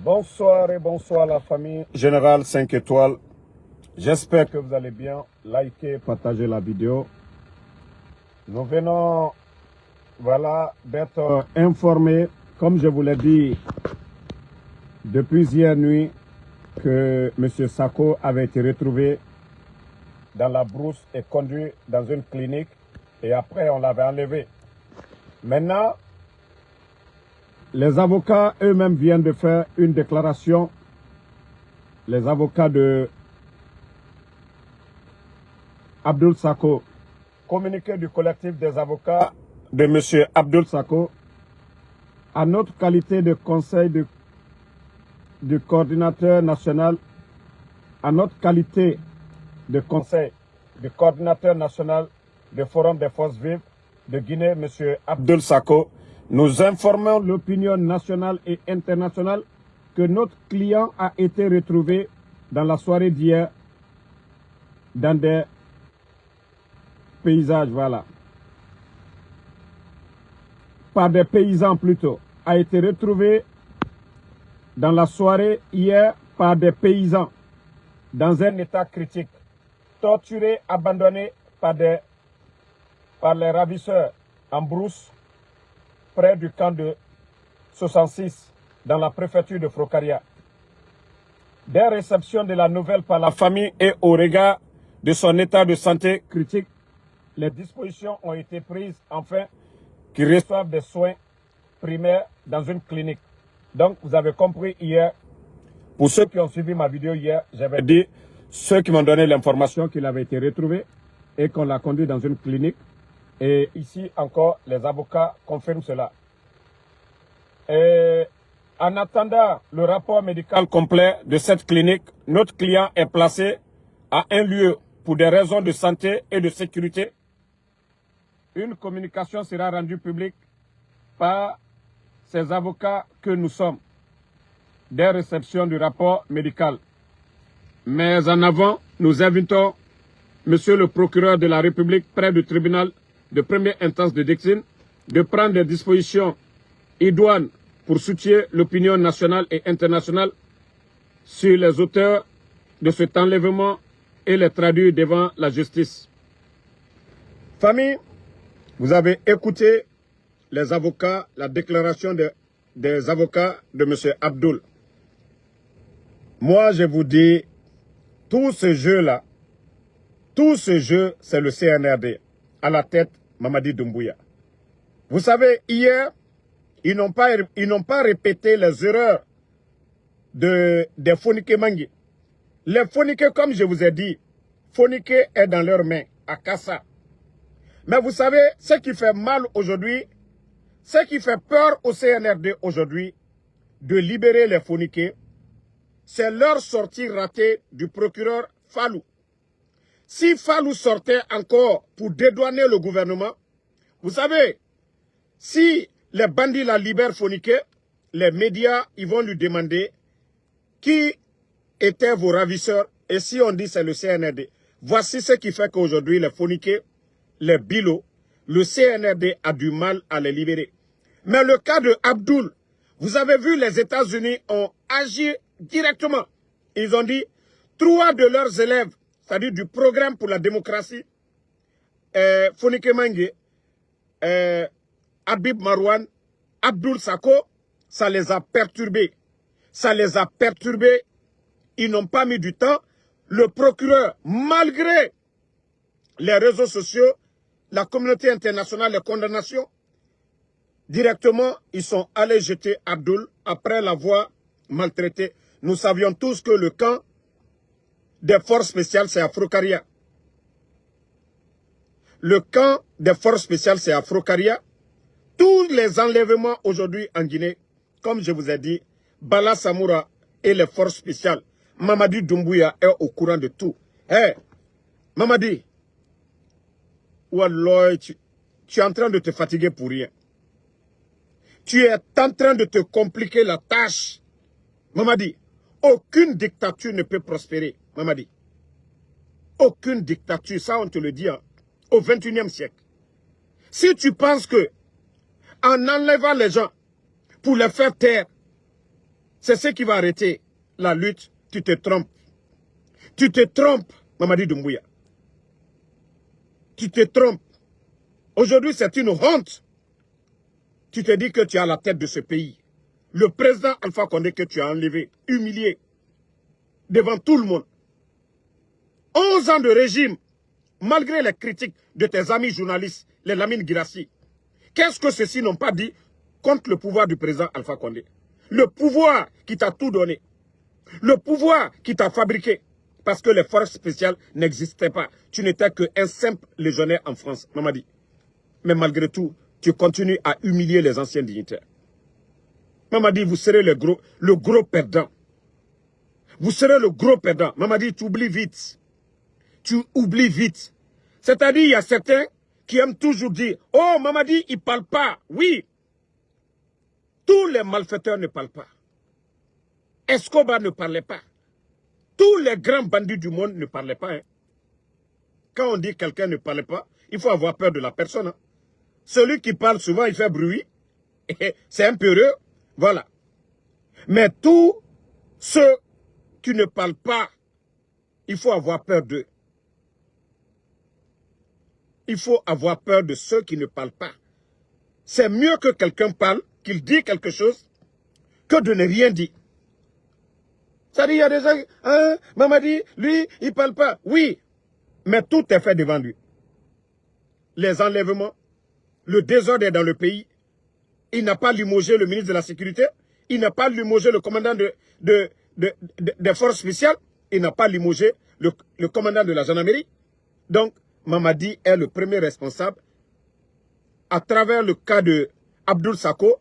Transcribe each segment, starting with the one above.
Bonsoir et bonsoir la famille Générale 5 étoiles. J'espère que vous allez bien. Likez, partagez la vidéo. Nous venons d'être informés, comme je vous l'ai dit depuis hier nuit, que M. Sako avait été retrouvé dans la brousse et conduit dans une clinique et après on l'avait enlevé. Maintenant, les avocats eux-mêmes viennent de faire une déclaration. Les avocats de Abdoul Sako, communiqué du collectif des avocats de M. Abdoul Sako, à notre qualité de conseil du coordinateur national, à notre qualité de conseil du coordinateur national du Forum des forces vives de Guinée, M. Abdoul Sako, nous informons l'opinion nationale et internationale que notre client a été retrouvé dans la soirée d'hier dans des paysages, par des paysans plutôt, a été retrouvé dans la soirée hier par des paysans dans un état critique, torturé, abandonné par les ravisseurs en brousse près du camp de 66 dans la préfecture de Frocaria. Dès réception de la nouvelle par la famille et au regard de son état de santé critique, les dispositions ont été prises afin qu'ils reçoivent des soins primaires dans une clinique. Donc, vous avez compris hier, pour ceux qui ont suivi ma vidéo hier, j'avais dit, ceux qui m'ont donné l'information qu'il avait été retrouvé et qu'on l'a conduit dans une clinique. Et ici encore, les avocats confirment cela. Et en attendant le rapport médical complet de cette clinique, notre client est placé à un lieu pour des raisons de santé et de sécurité. Une communication sera rendue publique par ces avocats que nous sommes dès réception du rapport médical. Mais en avant, nous invitons Monsieur le procureur de la République près du tribunal de première instance de Dixine de prendre des dispositions idoines pour soutenir l'opinion nationale et internationale sur les auteurs de cet enlèvement et les traduire devant la justice. Famille, vous avez écouté les avocats, la déclaration des avocats de M. Abdoul. Moi, je vous dis, tout ce jeu-là, c'est le CNRD, à la tête Mamadi Doumbouya. Vous savez, hier, ils n'ont pas répété les erreurs des Fonike Mangi. Les Fonike, comme je vous ai dit, Fonike est dans leurs mains, à Kassa. Mais vous savez, ce qui fait mal aujourd'hui, ce qui fait peur au CNRD aujourd'hui, de libérer les Fonike, c'est leur sortie ratée du procureur Fallou. Si Fallou sortait encore pour dédouaner le gouvernement, vous savez, si les bandits la libèrent Fonike, les médias ils vont lui demander qui étaient vos ravisseurs. Et si on dit c'est le CNRD, voici ce qui fait qu'aujourd'hui les Fonike, les Bilo, le CNRD a du mal à les libérer. Mais le cas de Abdoul, vous avez vu les États-Unis ont agi directement. Ils ont dit 3 de leurs élèves, c'est-à-dire du programme pour la démocratie, Fonike Mangi, Habib Marouane, Abdoul Sako, ça les a perturbés. Ça les a perturbés. Ils n'ont pas mis du temps. Le procureur, malgré les réseaux sociaux, la communauté internationale, les condamnations, directement, ils sont allés jeter Abdoul après l'avoir maltraité. Nous savions tous que le camp des forces spéciales, c'est à Frocaria. Le camp des forces spéciales, c'est à Frocaria. Tous les enlèvements aujourd'hui en Guinée, comme je vous ai dit, Bala Samoura et les forces spéciales, Mamadi Doumbouya est au courant de tout. Hé, Mamadi, Wallah, tu es en train de te fatiguer pour rien. Tu es en train de te compliquer la tâche. Mamadi, aucune dictature ne peut prospérer. Mamadi, aucune dictature, ça on te le dit, hein, au 21e siècle. Si tu penses que en enlevant les gens pour les faire taire, c'est ce qui va arrêter la lutte. Tu te trompes. Tu te trompes, Mamadi Doumbouya. Tu te trompes. Aujourd'hui, c'est une honte. Tu te dis que tu es à la tête de ce pays. Le président Alpha Condé que tu as enlevé, humilié, devant tout le monde. 11 ans de régime, malgré les critiques de tes amis journalistes, les Lamine Guirassy. Qu'est-ce que ceux-ci n'ont pas dit contre le pouvoir du président Alpha Condé? Le pouvoir qui t'a tout donné. Le pouvoir qui t'a fabriqué. Parce que les forces spéciales n'existaient pas. Tu n'étais qu'un simple légionnaire en France, Mamadi. Mais malgré tout, tu continues à humilier les anciens dignitaires. Mamadi, vous serez le gros perdant. Vous serez le gros perdant. Mamadi, tu oublies vite. Tu oublies vite. C'est-à-dire, il y a certains qui aiment toujours dire, oh, Mamadi, il ne parle pas. Oui. Tous les malfaiteurs ne parlent pas. Escobar ne parlait pas. Tous les grands bandits du monde ne parlaient pas. Hein. Quand on dit que quelqu'un ne parlait pas, il faut avoir peur de la personne. Hein. Celui qui parle souvent, il fait bruit. C'est un peu heureux. Voilà. Mais tous ceux qui ne parlent pas, il faut avoir peur d'eux. Il faut avoir peur de ceux qui ne parlent pas. C'est mieux que quelqu'un parle, qu'il dise quelque chose, que de ne rien dire. Ça dit, il y a des gens, hein, Mamadi, lui, il ne parle pas. Oui, mais tout est fait devant lui. Les enlèvements, le désordre est dans le pays. Il n'a pas limogé le ministre de la Sécurité. Il n'a pas limogé le commandant des forces spéciales. Il n'a pas limogé le commandant de la gendarmerie. Donc, Mamadi est le premier responsable. À travers le cas de Abdoul Sako,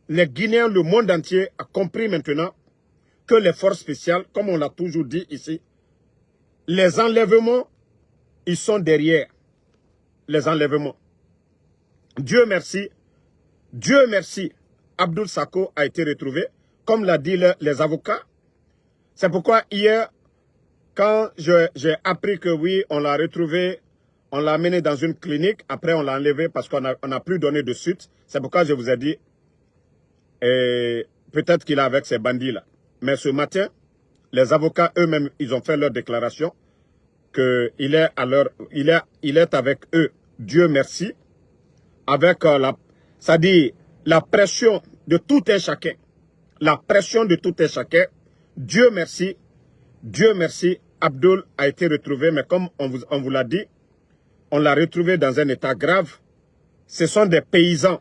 les Guinéens, le monde entier a compris maintenant que les forces spéciales, comme on l'a toujours dit ici, les enlèvements, ils sont derrière les enlèvements. Dieu merci, Abdoul Sako a été retrouvé, comme l'a dit les avocats. C'est pourquoi hier, quand j'ai appris que oui, on l'a retrouvé, on l'a amené dans une clinique, après on l'a enlevé parce qu'on n'a plus donné de suite. C'est pourquoi je vous ai dit, peut-être qu'il est avec ces bandits-là. Mais ce matin, les avocats eux-mêmes, ils ont fait leur déclaration qu'il est il est avec eux, Dieu merci, avec c'est-à-dire la pression de tout un chacun. La pression de tout un chacun. Dieu merci, Abdoul a été retrouvé, mais comme on vous l'a dit, on l'a retrouvé dans un état grave. Ce sont des paysans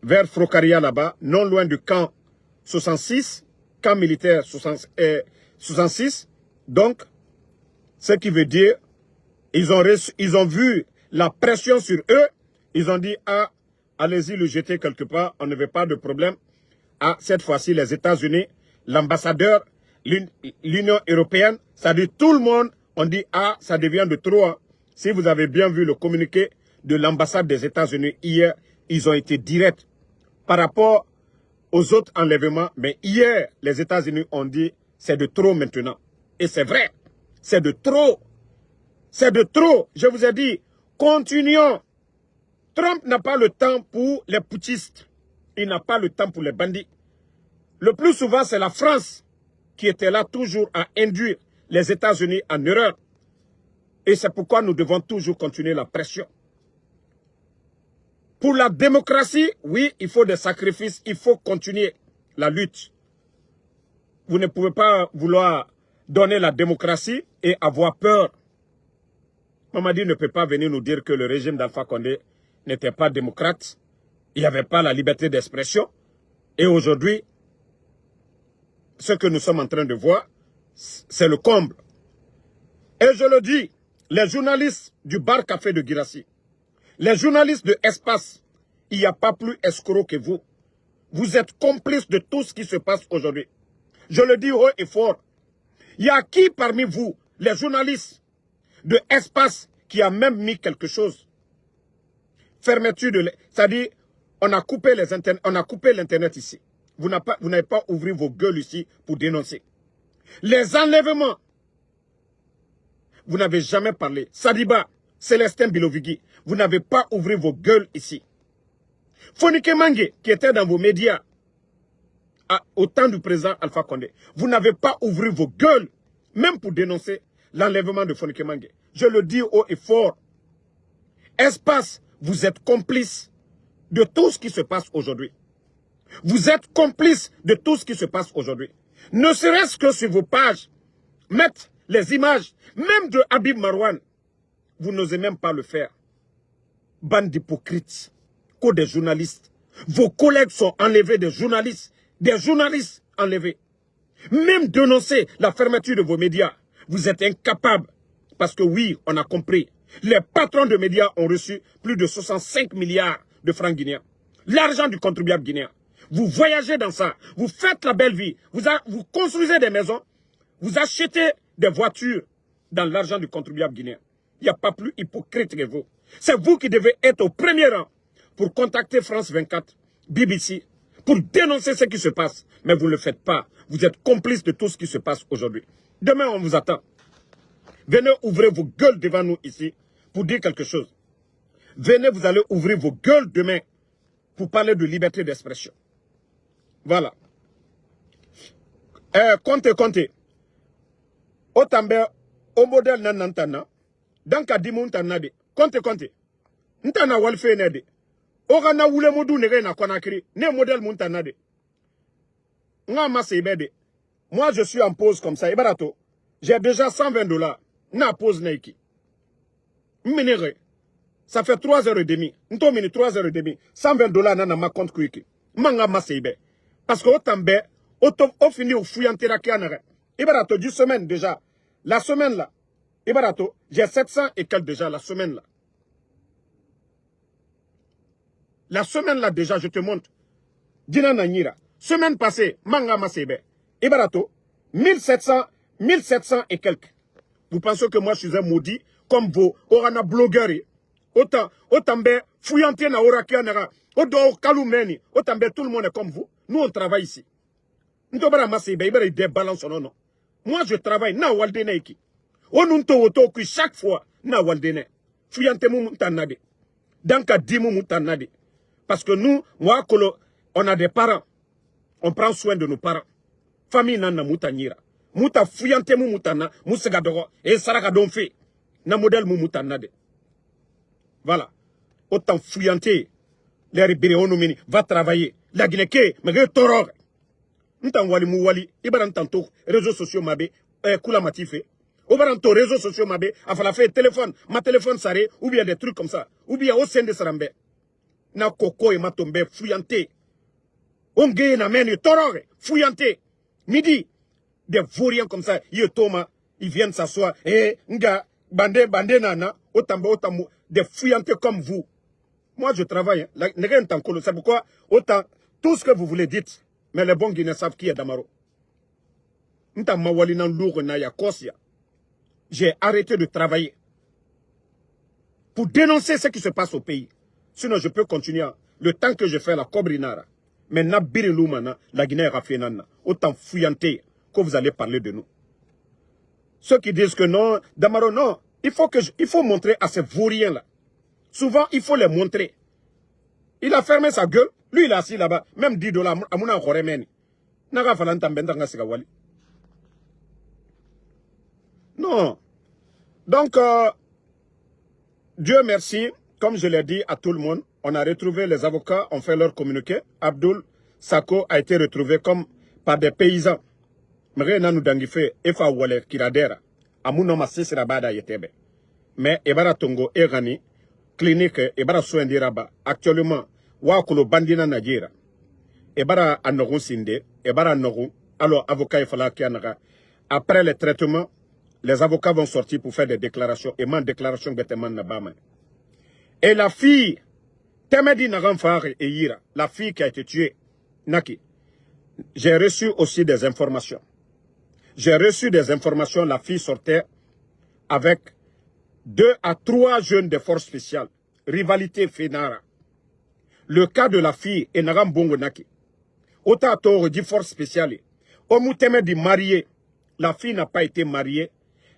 vers Frocaria là-bas, non loin du camp 66, camp militaire 66. Donc, ce qui veut dire, ils ont vu la pression sur eux. Ils ont dit, ah, allez-y le jeter quelque part, on ne veut pas de problème. Ah, cette fois-ci, les États-Unis, l'ambassadeur, l'Union européenne, ça dit tout le monde, on dit, ah, ça devient de trop. Hein. Si vous avez bien vu le communiqué de l'ambassade des États-Unis hier, ils ont été directs par rapport aux autres enlèvements. Mais hier, les États-Unis ont dit, c'est de trop maintenant. Et c'est vrai, c'est de trop. C'est de trop. Je vous ai dit, continuons. Trump n'a pas le temps pour les putschistes. Il n'a pas le temps pour les bandits. Le plus souvent, c'est la France qui était là toujours à induire les États-Unis en erreur. Et c'est pourquoi nous devons toujours continuer la pression. Pour la démocratie, oui, il faut des sacrifices, il faut continuer la lutte. Vous ne pouvez pas vouloir donner la démocratie et avoir peur. Mamadi ne peut pas venir nous dire que le régime d'Alpha Condé n'était pas démocrate. Il n'y avait pas la liberté d'expression. Et aujourd'hui, ce que nous sommes en train de voir, c'est le comble. Et je le dis, les journalistes du bar café de Guirassy, les journalistes de Espace, il n'y a pas plus escroc que vous. Vous êtes complices de tout ce qui se passe aujourd'hui. Je le dis haut et fort. Il y a qui parmi vous, les journalistes de Espace, qui a même mis quelque chose? Fermeture de... C'est-à-dire, on a coupé l'Internet ici. Vous n'avez pas ouvert vos gueules ici pour dénoncer. Les enlèvements, vous n'avez jamais parlé. Sadiba, Célestin Bilovigui, vous n'avez pas ouvert vos gueules ici. Fonike Mange, qui était dans vos médias, au temps du président Alpha Condé. Vous n'avez pas ouvert vos gueules, même pour dénoncer l'enlèvement de Fonikè Menguè. Je le dis haut et fort. Espace, vous êtes complice de tout ce qui se passe aujourd'hui. Vous êtes complice de tout ce qui se passe aujourd'hui. Ne serait-ce que sur vos pages, mettre les images, même de Habib Marouane. Vous n'osez même pas le faire. Bande d'hypocrites, que des journalistes. Vos collègues sont enlevés, des journalistes enlevés. Même dénoncer la fermeture de vos médias, vous êtes incapables. Parce que oui, on a compris. Les patrons de médias ont reçu plus de 65 milliards de francs guinéens. L'argent du contribuable guinéen. Vous voyagez dans ça. Vous faites la belle vie. Vous construisez des maisons. Vous achetez des voitures dans l'argent du contribuable guinéen. Il n'y a pas plus hypocrite que vous. C'est vous qui devez être au premier rang pour contacter France 24, BBC, pour dénoncer ce qui se passe. Mais vous ne le faites pas. Vous êtes complice de tout ce qui se passe aujourd'hui. Demain, on vous attend. Venez ouvrir vos gueules devant nous ici pour dire quelque chose. Venez, vous allez ouvrir vos gueules demain pour parler de liberté d'expression. Voilà. Comptez. Otambe, au modèle nanantana, dans ka dimuntana de, comptez. Ntana walfe nede. Ogana wule modu nere na konakri, ne modèle muntana de. Nga masebede. Moi, je suis en pause comme ça. Ibarato, j'ai déjà $120. Na pause neiki. M'énerve. Ça fait 3h30. Nto mini 3h30. $120 na ma compte kuiki. Manga masebe. Parce que otambe, au fini au fouillantera kianere. Ibarato, 10 semaines déjà. La semaine là. Ibarato, j'ai 700 et quelques déjà la semaine là. La semaine là déjà, je te montre. Dina Nanyira. Semaine passée, manga masebe. Ibarato, 1700 et quelques. Vous pensez que moi je suis un maudit comme vos orana blogueurs. Autant fouillanté na orakianera. Odo kaloumeni. Autant tout le monde est comme vous. Nous on travaille ici. Ntobara masebe, ibara débalance non. Moi je travaille na waldene iki. Onunto woto qui chaque fois na waldene. Fouillanté mou moutanade. Danka dimou moutanade. Parce que nous, moi on a des parents. On prend soin de nos parents. Famille nana moutanyira. Mouta fouillante mou moutana, moussegadoro, et saraka donfe. Na modèle mou moutana de. Voilà. Autant fouillante, les ribéréonomini, va travailler. La Guinée, mais toror. N'tan wali mou wali, ibaran tanto, réseaux sociaux mabe, koula matife. Obaranto, réseaux sociaux mabe, afala fait téléphone, ma téléphone saré, ou bien des trucs comme ça. Ou bien au sein de sarambe. Na koko et ma tombe, fouillante. Onge na meni, toror, fouillante. Midi. Des vauriens comme ça, ils viennent s'asseoir, nga, bandé nana, otambo, des fouillantés comme vous. Moi, je travaille, c'est pourquoi, autant, tout ce que vous voulez dites, mais les bons Guinéens savent qui est Damaro. J'ai arrêté de travailler pour dénoncer ce qui se passe au pays. Sinon, je peux continuer le temps que je fais la cobrinara. Mais Nabiriloumana, la Guinée raffinana, autant fouillanté que vous allez parler de nous. Ceux qui disent que non, Damaro, non, il faut montrer à ces vauriens-là. Souvent, il faut les montrer. Il a fermé sa gueule, lui il est assis là-bas, même $10, à mon enremeni. Naga falantam bendanga sigawali. Non. Donc, Dieu merci, comme je l'ai dit à tout le monde, on a retrouvé les avocats, ont fait leur communiqué. Abdoul Sako a été retrouvé comme par des paysans. Mais Ebara Tongo Erani, clinique Ebara soin d'Iraba, actuellement, Wakolo Bandina Najira, Ebara Anoron Sinde, Ebara Anoron, alors avocat Efalakianara. Après les traitements, les avocats vont sortir pour faire des déclarations, et man déclaration Beteman Nabama. Et la fille, Temedi Naramfare et Ira, la fille qui a été tuée, Naki, j'ai reçu aussi des informations. J'ai reçu des informations, la fille sortait avec 2 à 3 jeunes de forces spéciales. Rivalité Fenara. Le cas de la fille est Naram Bongo Naki. Ota Toro dit force spéciale. Omuteme dit marié. La fille n'a pas été mariée.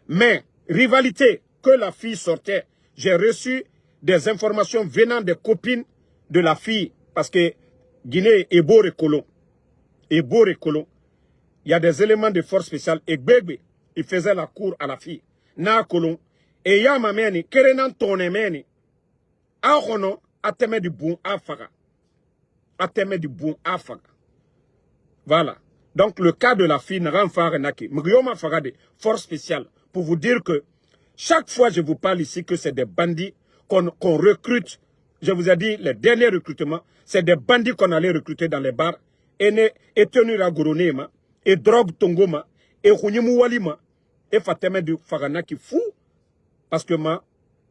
Mais rivalité que la fille sortait. J'ai reçu des informations venant des copines de la fille. Parce que Guinée est beau et colon. et Boré Kolon, il y a des éléments de force spéciale. Et Gbegbe, il faisait la cour à la fille. Na Kolon. Et il y a ma mère, Kerenan Tonemeni. A Rono, a teme du bon Afaga. A teme du bon Afaga. Voilà. Donc le cas de la fille Naran Farenaki, Mrioma Fagade, force spéciale, pour vous dire que chaque fois je vous parle ici que c'est des bandits qu'on recrute. Je vous ai dit, les derniers recrutements, c'est des bandits qu'on allait recruter dans les bars. Et tenir à Goronema, et drogue Tongoma, et Rounimu Walima, et Fateme du Faganaki fou, parce que ma,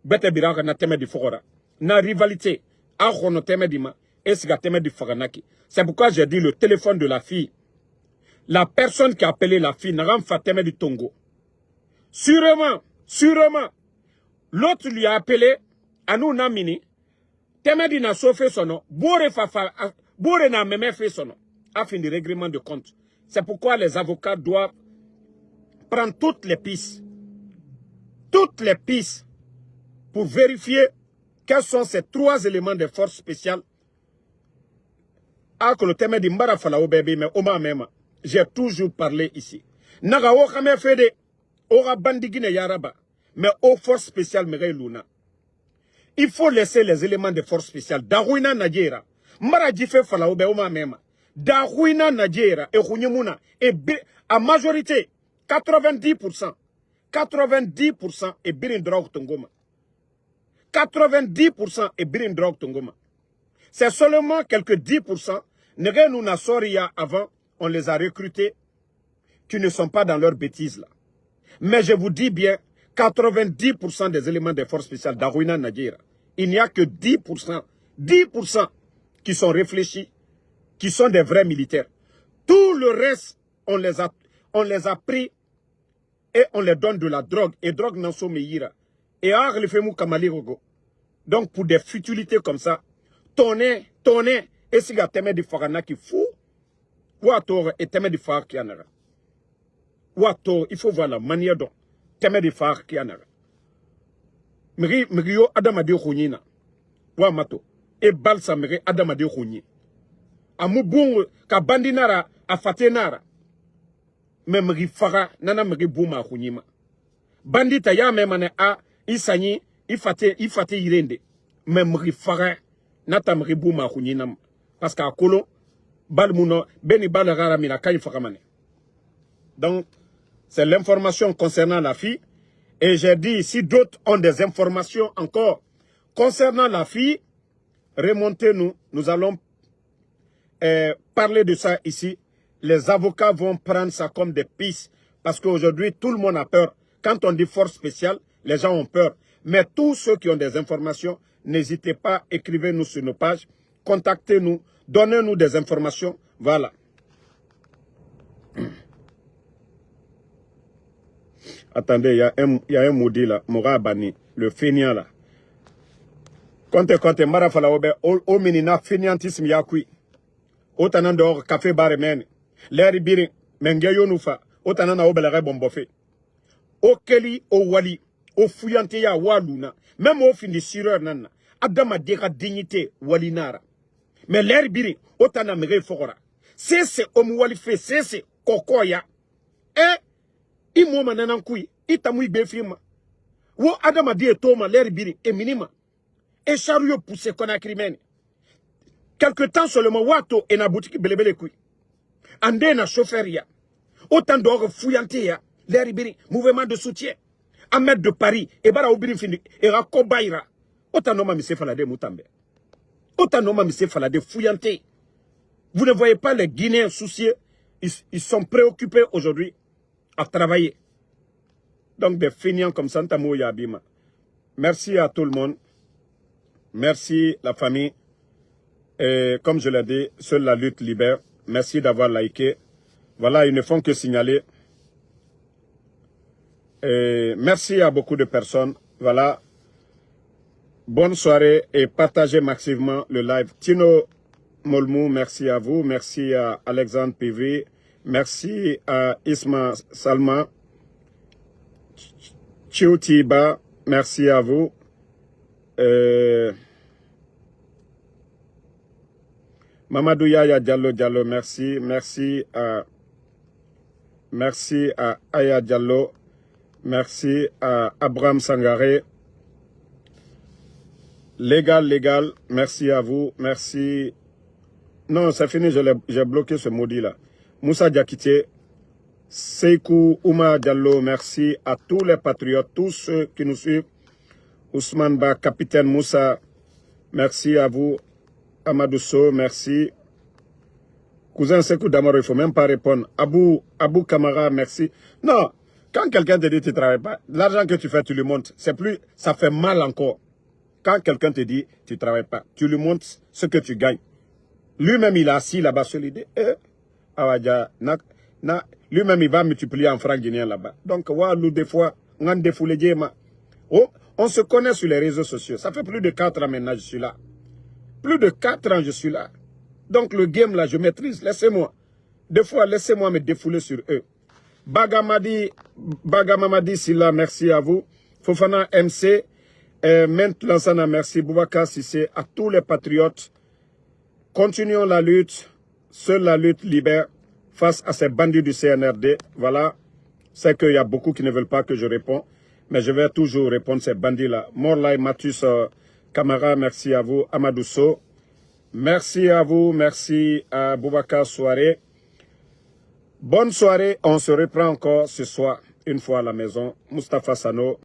Bete Biraka na teme du Fogora. Na rivalité, a Ronoteme Dima, et Sigateme du Faganaki. C'est pourquoi j'ai dit le téléphone de la fille. La personne qui a appelé la fille, Naram Fateme du Tongo. Sûrement, l'autre lui a appelé, Anou Namini, Temedi na sauvé son nom, Bore na même fait son nom, afin de règlement de compte. C'est pourquoi les avocats doivent prendre toutes les pistes, pour vérifier quels sont ces 3 éléments de force spéciale. Ah, que le thème dit Mbara Falao bébé, mais Oma même, j'ai toujours parlé ici. Naga o kame fede, ora bandigine yaraba, mais aux forces spéciales me luna. Il faut laisser les éléments de force spéciale. Darouina Nadjera, Mbara Djife Falao be Oma même. Darouina Nadjera, et Runyemuna, et à majorité, 90% est birin drogue tongoma. 90% est birin drogue tongoma. C'est seulement quelques 10%, nous n'a soria avant, on les a recrutés, qui ne sont pas dans leurs bêtises là. Mais je vous dis bien, 90% des éléments des forces spéciales d'Arouina Nadjera, il n'y a que 10% qui sont réfléchis, qui sont des vrais militaires. Tout le reste, on les a pris et on les donne de la drogue. Et drogue n'en sont meilleurs. Et à le fait kamali rogo. Donc pour des futilités comme ça, tonner, et si la teme de Farana qui fou, ou à tort et teme de Far qui en a. Ou à tort, il faut voir la manière dont teme de Far qui en a. Mrio Adamadi Rounina. Ou à mato. Et balsa mri Adamadi Rouni. A mubung ka bandinara a fatenara. Mais mri fara nana mri bouma Rounima. Bandita ya memane a isani ifate irende. Mais mri fara nata mri bouma Rounina. Parce qu'à Kolo, balmuno beni balarara mina kay fakamane. Donc, c'est l'information concernant la fille. Et j'ai dit, si d'autres ont des informations encore concernant la fille, remontez-nous. Nous allons parler de ça ici. Les avocats vont prendre ça comme des pistes. Parce qu'aujourd'hui, tout le monde a peur. Quand on dit force spéciale, les gens ont peur. Mais tous ceux qui ont des informations, n'hésitez pas, écrivez-nous sur nos pages. Contactez-nous, donnez-nous des informations. Voilà. Attendez, il y a un maudit là, Morabani, le feignant là. Compte, Marafala Obe, au minina feignantisme yakui. Otanan dehors, café bar men. L'air birin, mengayo nufa, otanana obelere bombofe. Au Keli, au Wali, au fouillante ya waluna, même au fin de sireur nana, Adama dira dignité walinara. Mais l'air birin, otana mere fora. C'est omwali fait, c'est kokoya. Et imo mananan kui itamui befima wo adama die toma l'air biri et minima et chariot poussé qu'on a crimen quelque temps seulement wato et na boutique belebele kui ande na chauffeuria autant d'or fouillanté ya l'air biri mouvement de soutien Ahmed de Paris et bara obiri fini et rakobaira autant noma mise falade mutambe autant noma mise falade fouillanté. Vous ne voyez pas les Guinéens soucieux, ils sont préoccupés aujourd'hui à travailler. Donc des feignants comme Santa Mouya Abima. Merci à tout le monde. Merci la famille. Et comme je l'ai dit, seule la lutte libère. Merci d'avoir liké. Voilà, ils ne font que signaler. Et merci à beaucoup de personnes. Voilà. Bonne soirée et partagez massivement le live. Tino Molmou, merci à vous. Merci à Alexandre PV. Merci à Isma Salma. Chioutiba, merci à vous. Mamadou Yaya Diallo Diallo, merci. Merci à Aya Diallo. Merci à Abraham Sangaré. Légal, merci à vous. Merci. Non, c'est fini, j'ai bloqué ce maudit-là. Moussa Diakité, Seikou Ouma Diallo, merci à tous les patriotes, tous ceux qui nous suivent. Ousmane Ba, Capitaine Moussa, merci à vous. Amadou So, merci. Cousin Sekou Damaro, il ne faut même pas répondre. Abou Kamara, merci. Non, quand quelqu'un te dit que tu ne travailles pas, l'argent que tu fais, tu lui montres. C'est plus, ça fait mal encore. Quand quelqu'un te dit que tu ne travailles pas, tu lui montres ce que tu gagnes. Lui-même, il est assis là-bas sur l'idée. Lui-même, il va multiplier en francs guinéens là-bas. Donc, nous, des fois, on se connaît sur les réseaux sociaux. Ça fait plus de 4 ans maintenant, je suis là. Plus de 4 ans, je suis là. Donc, le game, là, je maîtrise. Laissez-moi. Des fois, laissez-moi me défouler sur eux. Bagamadi Silla, merci à vous. Fofana MC, Ment Lansana, merci. Boubacar Sissé, à tous les patriotes. Continuons la lutte. Seule la lutte libère face à ces bandits du CNRD. Voilà. C'est qu'il y a beaucoup qui ne veulent pas que je réponde. Mais je vais toujours répondre à ces bandits-là. Morlai Mathus Camara, merci à vous. Amadou So. Merci à vous. Merci à Boubacar Soirée. Bonne soirée. On se reprend encore ce soir, une fois à la maison. Mustapha Sano.